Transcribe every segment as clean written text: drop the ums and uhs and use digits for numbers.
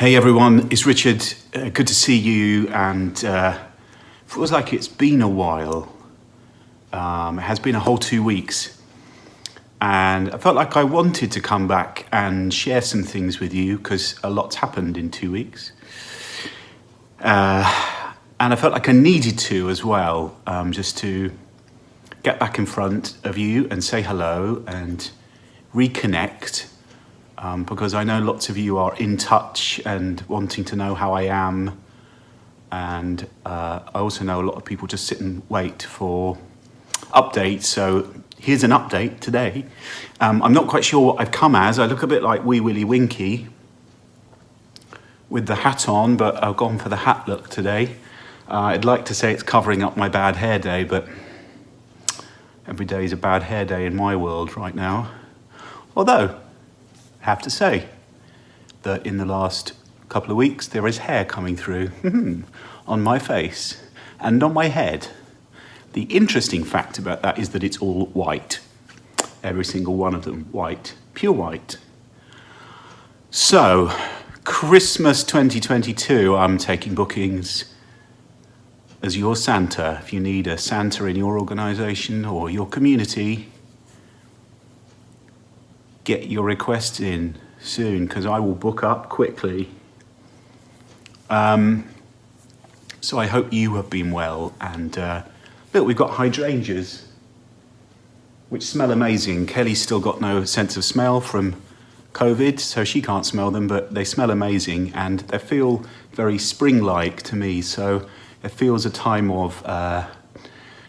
Hey everyone, it's Richard. Good to see you, and feels like it's been a while. It has been a whole 2 weeks, and I felt like I wanted to come back and share some things with you because a lot's happened in 2 weeks. And I felt like I needed to as well, just to get back in front of you and say hello and reconnect. Because I know lots of you are in touch and wanting to know how I am, and I also know a lot of people just sit and wait for updates. So here's an update today. I'm not quite sure what I've come as. I look a bit like Wee Willie Winky with the hat on, but I've gone for the hat look today. I'd like to say it's covering up my bad hair day, but every day is a bad hair day in my world right now. Although, have to say that in the last couple of weeks there is hair coming through on my face and on my head. The interesting fact about that is that it's all white. Every single one of them white, pure white. So, Christmas 2022, I'm taking bookings as your Santa. If you need a Santa in your organisation or your community, get your requests in soon, because I will book up quickly. So I hope you have been well. And look, we've got hydrangeas, which smell amazing. Kelly's still got no sense of smell from COVID, so she can't smell them, but they smell amazing and they feel very spring-like to me. So it feels a time of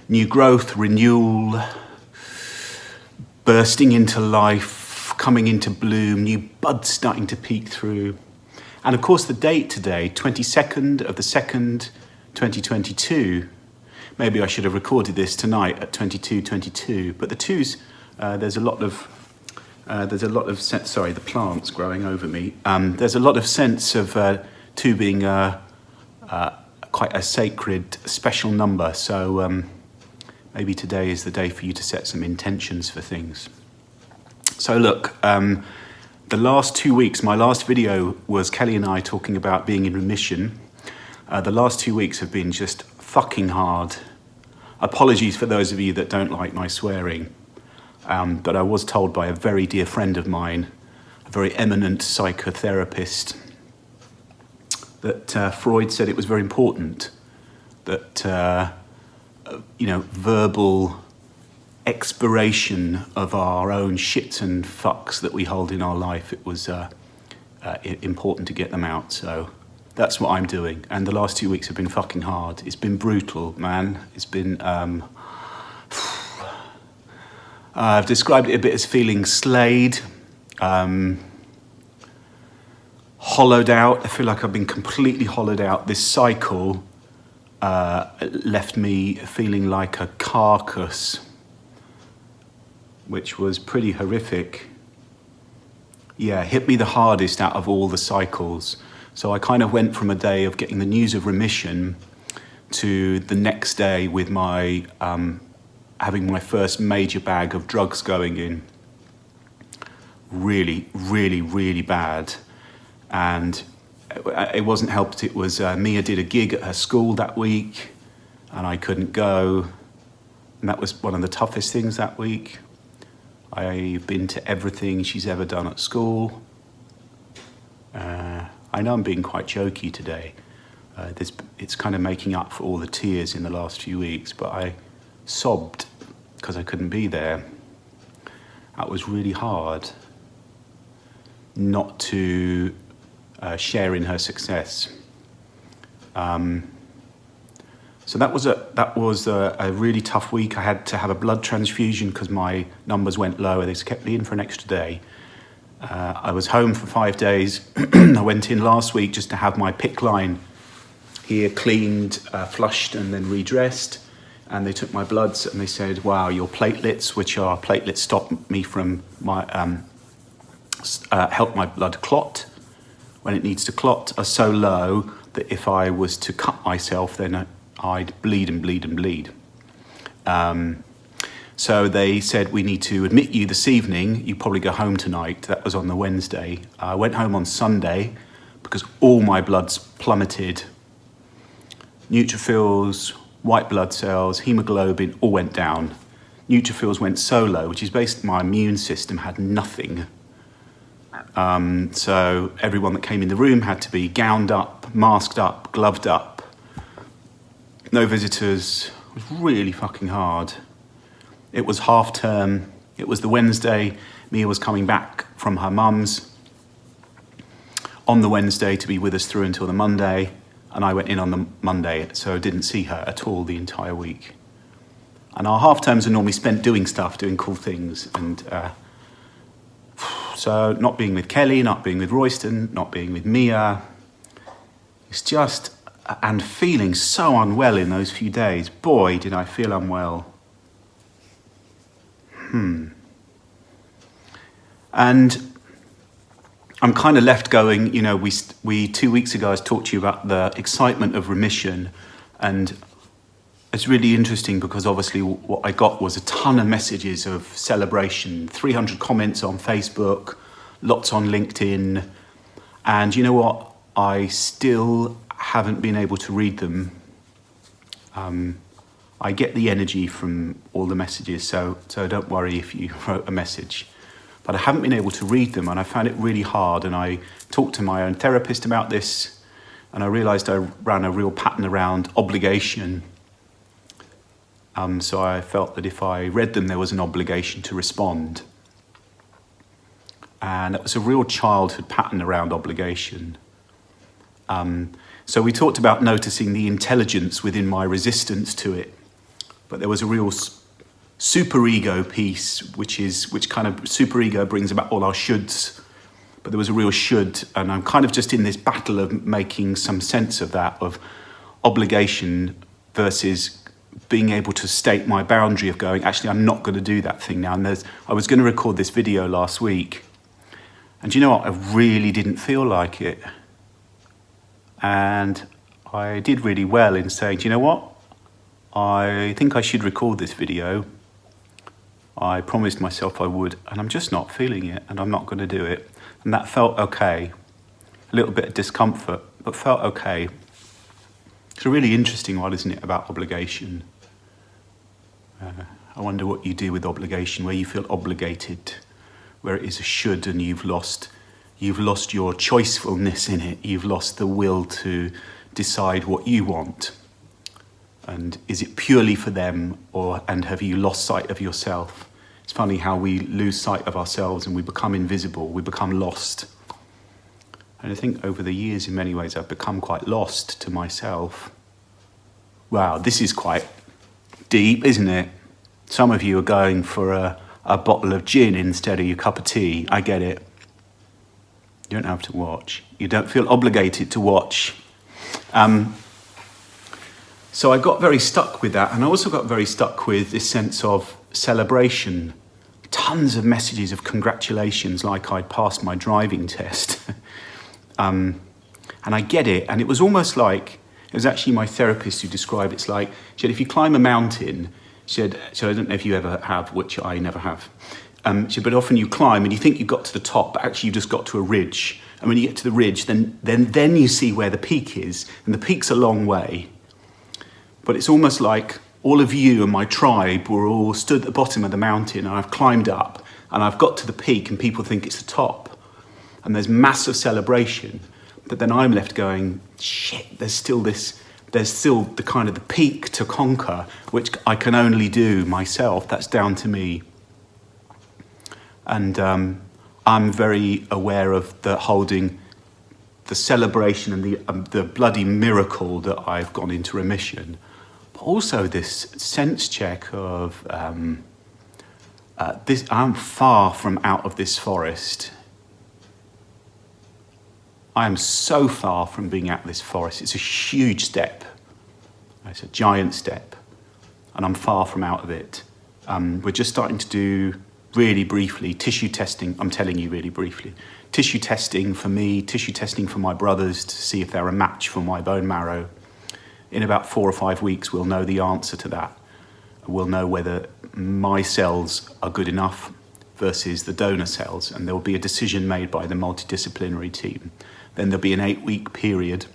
new growth, renewal, bursting into life, coming into bloom, new buds starting to peek through. And of course the date today, 22nd of the 2nd, 2022. Maybe I should have recorded this tonight at 22:22, but the twos, there's a lot of sense, sorry, the plant's growing over me. There's a lot of sense of two being quite a sacred, special number. So maybe today is the day for you to set some intentions for things. So look, the last 2 weeks, my last video was Kelly and I talking about being in remission. The last 2 weeks have been just fucking hard. Apologies for those of you that don't like my swearing, but I was told by a very dear friend of mine, a very eminent psychotherapist, that Freud said it was very important that, verbal expiration of our own shits and fucks that we hold in our life. It was important to get them out. So that's what I'm doing. And the last 2 weeks have been fucking hard. It's been brutal, man. It's been... I've described it a bit as feeling slayed, hollowed out. I feel like I've been completely hollowed out. This cycle left me feeling like a carcass, which was pretty horrific. Yeah, hit me the hardest out of all the cycles. So I kind of went from a day of getting the news of remission to the next day with my having my first major bag of drugs going in. Really, really, really bad. And it wasn't helped. It was Mia did a gig at her school that week and I couldn't go. And that was one of the toughest things that week. I've been to everything she's ever done at school. I know I'm being quite jokey today. It's kind of making up for all the tears in the last few weeks, but I sobbed because I couldn't be there. That was really hard not to share in her success. So that was a really tough week. I had to have a blood transfusion because my numbers went low. They kept me in for an extra day. I was home for 5 days. I went in last week just to have my PICC line here cleaned, flushed and then redressed. And they took my bloods and they said, wow, your platelets, which are platelets stop me from help my blood clot when it needs to clot, are so low that if I was to cut myself, then I'd bleed and bleed and bleed. So they said, we need to admit you this evening. You probably go home tonight. That was on the Wednesday. I went home on Sunday, because all my bloods plummeted. Neutrophils, white blood cells, hemoglobin all went down. Neutrophils went so low, which is basically my immune system had nothing. So everyone that came in the room had to be gowned up, masked up, gloved up. No visitors. It was really fucking hard. It was half term. It was the Wednesday. Mia was coming back from her mum's on the Wednesday to be with us through until the Monday, and I went in on the Monday, so I didn't see her at all the entire week. And our half terms are normally spent doing stuff, doing cool things, and so not being with Kelly, not being with Royston, not being with Mia, it's just, and feeling so unwell in those few days. Boy, did I feel unwell. And I'm kind of left going, you know, we 2 weeks ago I talked to you about the excitement of Remission, and it's really interesting because obviously what I got was a ton of messages of celebration, 300 comments on Facebook, lots on LinkedIn, and you know what? I still haven't been able to read them. I get the energy from all the messages, so don't worry if you wrote a message. But I haven't been able to read them, and I found it really hard. And I talked to my own therapist about this, and I realised I ran a real pattern around obligation. So I felt that if I read them, there was an obligation to respond. And it was a real childhood pattern around obligation. So we talked about noticing the intelligence within my resistance to it, but there was a real superego piece, which kind of superego brings about all our shoulds, but there was a real should, and I'm kind of just in this battle of making some sense of that, of obligation versus being able to state my boundary of going, actually, I'm not going to do that thing now. And I was going to record this video last week, and you know what? I really didn't feel like it. And I did really well in saying, do you know what? I think I should record this video. I promised myself I would, and I'm just not feeling it, and I'm not going to do it. And that felt okay. A little bit of discomfort, but felt okay. It's a really interesting one, isn't it, about obligation? I wonder what you do with obligation, where you feel obligated, where it is a should, and you've lost your choicefulness in it. You've lost the will to decide what you want. And is it purely for them, and have you lost sight of yourself? It's funny how we lose sight of ourselves and we become invisible, we become lost. And I think over the years, in many ways, I've become quite lost to myself. Wow, this is quite deep, isn't it? Some of you are going for a bottle of gin instead of your cup of tea. I get it. You don't have to watch. You don't feel obligated to watch. So I got very stuck with that, and I also got very stuck with this sense of celebration. Tons of messages of congratulations, like I'd passed my driving test. And I get it, and it was almost like, it was actually my therapist who described it. It's like, she said, if you climb a mountain, she said, so I don't know if you ever have, which I never have. She said, but often you climb and you think you got to the top, but actually you just got to a ridge. And when you get to the ridge, then you see where the peak is, and the peak's a long way. But it's almost like all of you and my tribe were all stood at the bottom of the mountain, and I've climbed up and I've got to the peak, and people think it's the top. And there's massive celebration. But then I'm left going, shit, there's still the kind of the peak to conquer, which I can only do myself. That's down to me. And I'm very aware of holding the celebration and the bloody miracle that I've gone into remission. But also this sense check of this. I'm far from out of this forest. I am so far from being out of this forest. It's a huge step. It's a giant step. And I'm far from out of it. We're just starting to do, really briefly, tissue testing. I'm telling you really briefly. Tissue testing for me, tissue testing for my brothers to see if they're a match for my bone marrow. In about 4 or 5 weeks, we'll know the answer to that. We'll know whether my cells are good enough versus the donor cells, and there will be a decision made by the multidisciplinary team. then there'll be an 8-week period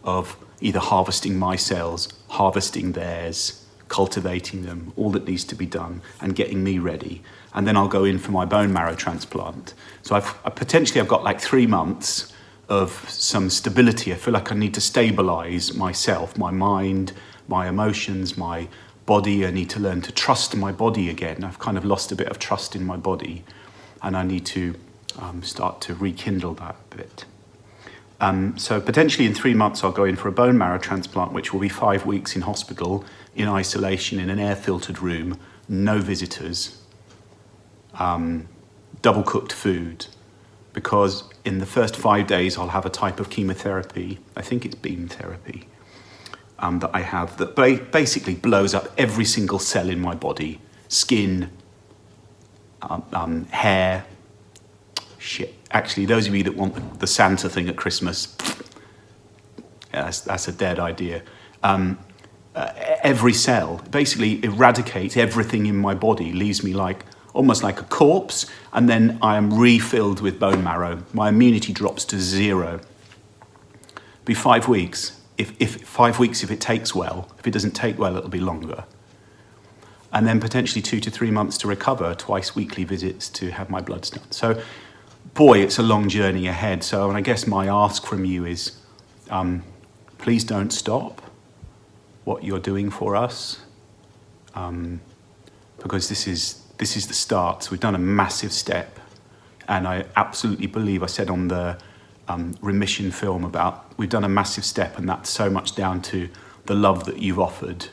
of either harvesting my cells, harvesting theirs, cultivating them, all that needs to be done, and getting me ready. And then I'll go in for my bone marrow transplant. So I've got like 3 months of some stability. I feel like I need to stabilize myself, my mind, my emotions, my body. I need to learn to trust my body again. I've kind of lost a bit of trust in my body, and I need to start to rekindle that bit. So potentially in 3 months, I'll go in for a bone marrow transplant, which will be 5 weeks in hospital, in isolation, in an air-filtered room, no visitors, double-cooked food, because in the first 5 days, I'll have a type of chemotherapy, I think it's beam therapy, that I have that basically blows up every single cell in my body, skin, hair, shit. Actually, those of you that want the Santa thing at Christmas, yeah, that's a dead idea. Every cell basically eradicates everything in my body, leaves me almost like a corpse, and then I am refilled with bone marrow. My immunity drops to 0. Be 5 weeks. If 5 weeks, if it takes well. If it doesn't take well, it'll be longer. And then potentially 2 to 3 months to recover, twice weekly visits to have my bloods done. So, boy, it's a long journey ahead. So, and I guess my ask from you is, please don't stop what you're doing for us, because this is the start. So we've done a massive step, and I absolutely believe I said on the Remission film about we've done a massive step, and that's so much down to the love that you've offered,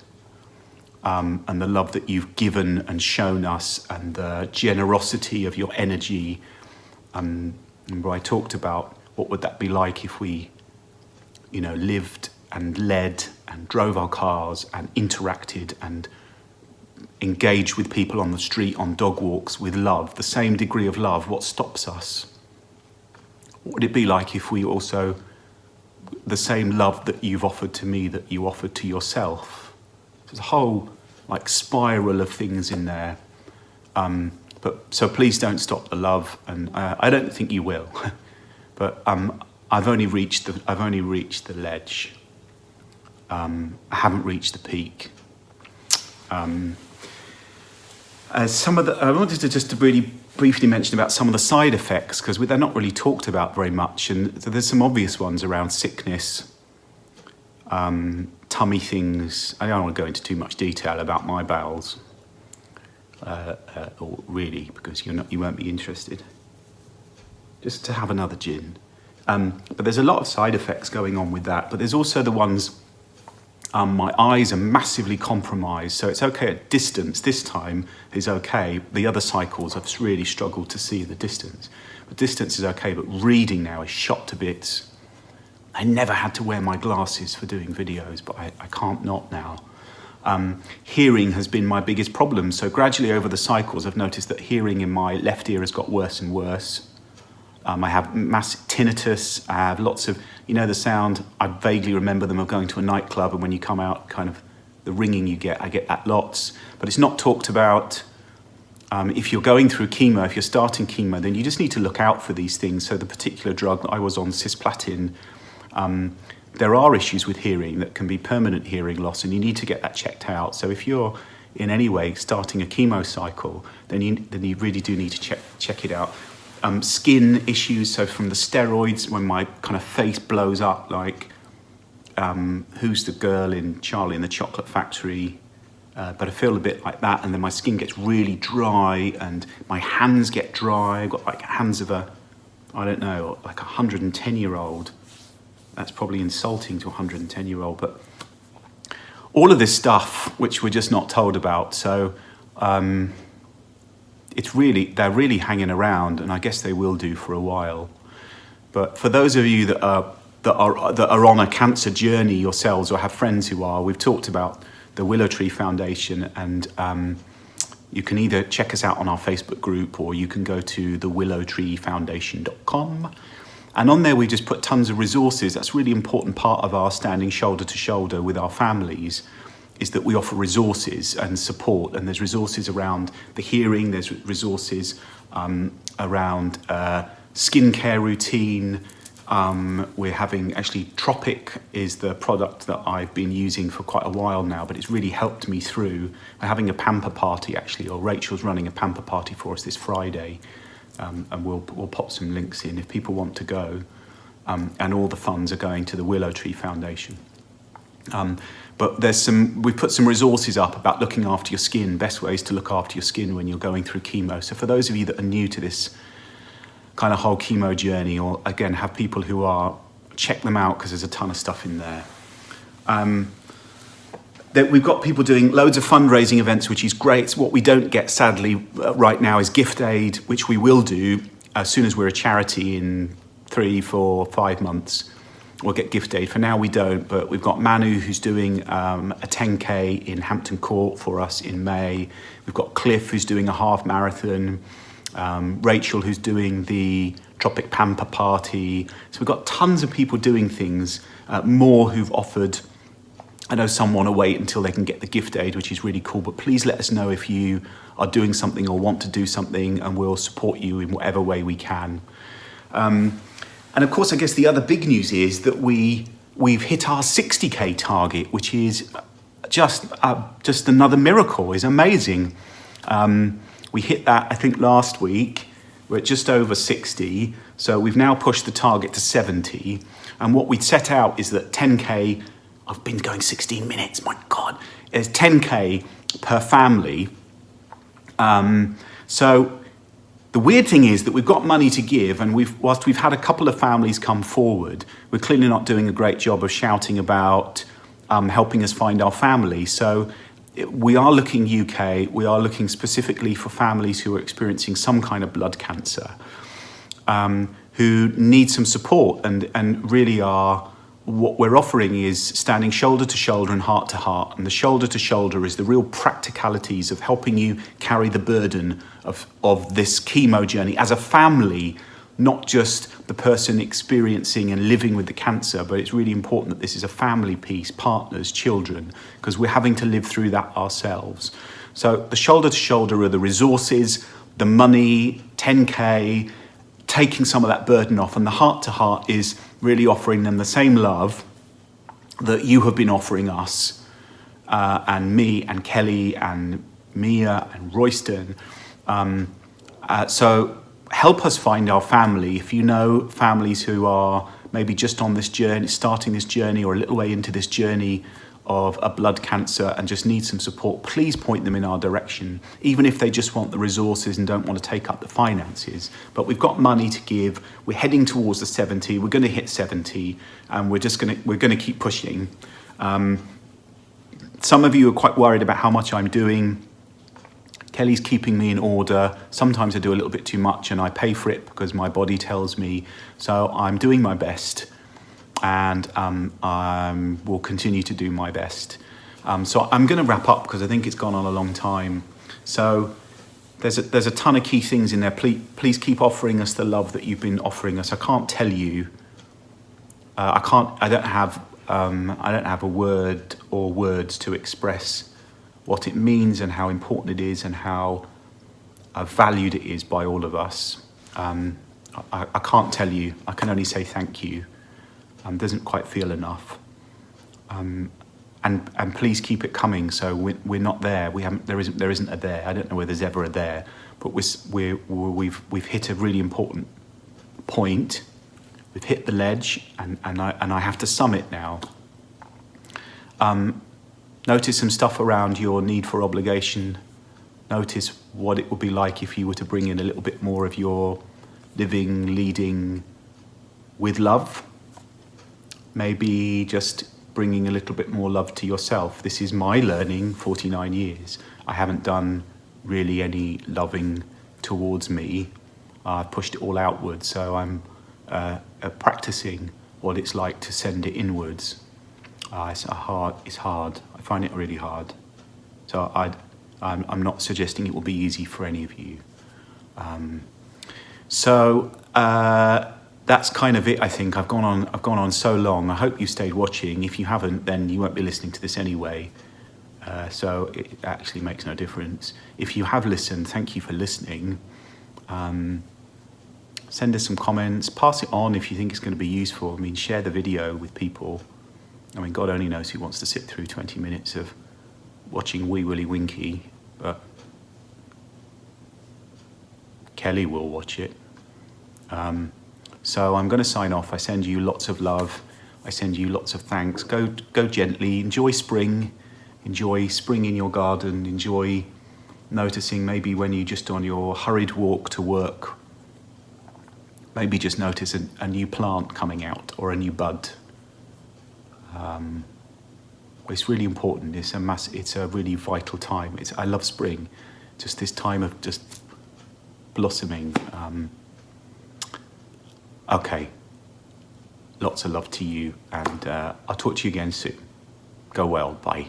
and the love that you've given and shown us, and the generosity of your energy. Remember I talked about what would that be like if we, lived and led and drove our cars and interacted and engaged with people on the street, on dog walks, with love, the same degree of love. What stops us? What would it be like if we also, the same love that you've offered to me, that you offered to yourself? There's a whole spiral of things in there. So please don't stop the love, and I don't think you will. But I've only reached the ledge. I haven't reached the peak. I wanted to just really briefly mention about some of the side effects, because they're not really talked about very much, and there's some obvious ones around sickness, tummy things. I don't want to go into too much detail about my bowels, or really, because you won't be interested. Just to have another gin. But there's a lot of side effects going on with that, but there's also the ones. My eyes are massively compromised, so it's okay at distance. This time is okay. The other cycles I've really struggled to see the distance. But distance is okay, but reading now is shot to bits. I never had to wear my glasses for doing videos, but I can't not now. Hearing has been my biggest problem, so gradually over the cycles I've noticed that hearing in my left ear has got worse and worse. I have massive tinnitus. I have lots of, the sound, I vaguely remember them of going to a nightclub, and when you come out, kind of the ringing you get, I get that lots. But it's not talked about. If you're going through chemo, if you're starting chemo, then you just need to look out for these things. So the particular drug that I was on, cisplatin, there are issues with hearing that can be permanent hearing loss, and you need to get that checked out. So if you're in any way starting a chemo cycle, then you really do need to check it out. Skin issues, so from the steroids, when my kind of face blows up, like who's the girl in Charlie and the Chocolate Factory? But I feel a bit like that, and then my skin gets really dry, and my hands get dry. I've got like hands of a 110-year-old. That's probably insulting to a 110-year-old, but all of this stuff, which we're just not told about. So they're really hanging around, and I guess they will do for a while. But for those of you that are on a cancer journey yourselves, or have friends who are, we've talked about the Willow Tree Foundation, and you can either check us out on our Facebook group, or you can go to thewillowtreefoundation.com. And on there we just put tons of resources. That's a really important part of our standing shoulder to shoulder with our families, is that we offer resources and support, and there's resources around the hearing, there's resources around skincare routine, We're having, actually Tropic is the product that I've been using for quite a while now, but it's really helped me through. We're having a pamper party actually, or Rachel's running a pamper party for us this Friday, and we'll pop some links in if people want to go. And all the funds are going to the Willow Tree Foundation. But we've put some resources up about looking after your skin, best ways to look after your skin when you're going through chemo. So for those of you that are new to this kind of whole chemo journey, or again, have people who are, check them out because there's a ton of stuff in there. We've got people doing loads of fundraising events, which is great. What we don't get, sadly, right now is gift aid, which we will do as soon as we're a charity in 3, 4, 5 months. We'll get gift aid. For now, we don't, but we've got Manu who's doing a 10K in Hampton Court for us in May. We've got Cliff who's doing a half marathon. Rachel who's doing the Tropic Pamper Party. So we've got tons of people doing things, more who've offered. I know some want to wait until they can get the gift aid, which is really cool, but please let us know if you are doing something or want to do something, and we'll support you in whatever way we can. And of course, I guess the other big news is that we've hit our 60K target, which is just another miracle. It's amazing. We hit that, I think, last week. We're at just over 60. So we've now pushed the target to 70. And what we'd set out is that 10K, I've been going 16 minutes, my God, is 10K per family. So the weird thing is that we've got money to give, and whilst we've had a couple of families come forward, we're clearly not doing a great job of shouting about helping us find our family. So we are looking UK, we are looking specifically for families who are experiencing some kind of blood cancer, who need some support, and really what we're offering is standing shoulder to shoulder and heart to heart. And the shoulder to shoulder is the real practicalities of helping you carry the burden of this chemo journey as a family, not just the person experiencing and living with the cancer, but it's really important that this is a family piece, partners, children, because we're having to live through that ourselves. So the shoulder to shoulder are the resources, the money, 10K, taking some of that burden off, and the heart to heart is really offering them the same love that you have been offering us, and me and Kelly and Mia and Royston. So help us find our family. If you know families who are maybe just on this journey, starting this journey, or a little way into this journey of a blood cancer and just need some support, please point them in our direction, even if they just want the resources and don't want to take up the finances. But we've got money to give. We're heading towards the 70. We're going to hit 70, and we're going to keep pushing. Some of you are quite worried about how much I'm doing. Kelly's keeping me in order. Sometimes I do a little bit too much, and I pay for it because my body tells me. So I'm doing my best, and I will continue to do my best. So I'm going to wrap up because I think it's gone on a long time. So there's a ton of key things in there. Please keep offering us the love that you've been offering us. I can't tell you. I don't have a word or words to express what it means and how important it is and how valued it is by all of us. I can't tell you. I can only say thank you. Doesn't quite feel enough. And please keep it coming. So we're not there. There isn't a there. I don't know whether there's ever a there, but we've hit a really important point. We've hit the ledge, and I have to summit now. Notice some stuff around your need for obligation. Notice what it would be like if you were to bring in a little bit more of your living, leading with love. Maybe just bringing a little bit more love to yourself. This is my learning, 49 years. I haven't done really any loving towards me. I've pushed it all outwards, so I'm practicing what it's like to send it inwards. It's hard. I find it really hard. So I'm not suggesting it will be easy for any of you. That's kind of it, I think. I've gone on so long. I hope you stayed watching. If you haven't, then you won't be listening to this anyway. So it actually makes no difference. If you have listened, thank you for listening. Send us some comments, pass it on if you think it's going to be useful. I mean, share the video with people. I mean, God only knows who wants to sit through 20 minutes of watching Wee Willie Winky, but Kelly will watch it. So I'm going to sign off. I send you lots of love. I send you lots of thanks. Go gently. Enjoy spring. Enjoy spring in your garden. Enjoy noticing maybe when you're just on your hurried walk to work, maybe just notice a new plant coming out or a new bud. It's really important. It's a really vital time. I love spring. Just this time of just blossoming. Okay. Lots of love to you, and I'll talk to you again soon. Go well. Bye.